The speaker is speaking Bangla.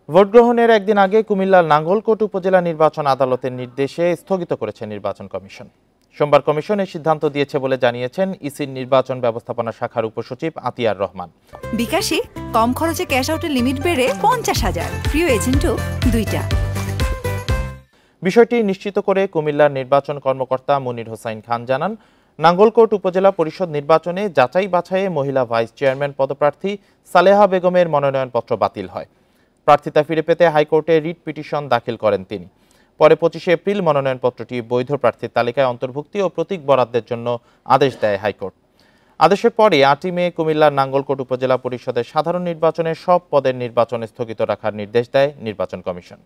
ভোট গ্রহণের একদিন আগে কুমিল্লার নাঙ্গলকোট উপজেলা নির্বাচন আদালতের নির্দেশে স্থগিত করেছে নির্বাচন কমিশন। সোমবার কমিশন এই সিদ্ধান্ত দিয়েছে বলে জানিয়েছেন ইসির নির্বাচন ব্যবস্থাপনা শাখার উপসচিব আতিয়ার রহমান। বিকাশে কম খরচে ক্যাশ আউটের লিমিট বেড়ে 50,000, প্রিয় এজেন্টও 2টা। বিষয়টি নিশ্চিত করে কুমিল্লার নির্বাচন কর্মকর্তা মনির হোসাইন খান জানান, নাঙ্গলকোট উপজেলা পরিষদ নির্বাচনে যাচাই বাছাইয়ে মহিলা ভাইস চেয়ারম্যান পদপ্রার্থী সালেহা বেগমের মনোনয়নপত্র বাতিল হয়। প্রার্থিতা ফিরে পেতে হাইকোর্টে রিট পিটিশন দাখিল করেন তিনি। পরে 25 এপ্রিল মনোনয়নপত্রটি বৈধ প্রার্থীর তালিকায় অন্তর্ভুক্তি ও প্রতীক বরাদ্দের জন্য আদেশ দেয় হাইকোর্ট। আদেশের পরে 8 মে কুমিল্লার নাঙ্গলকোট উপজেলা পরিষদের সাধারণ নির্বাচনে সব পদের নির্বাচন স্থগিত রাখার নির্দেশ দেয় নির্বাচন কমিশন।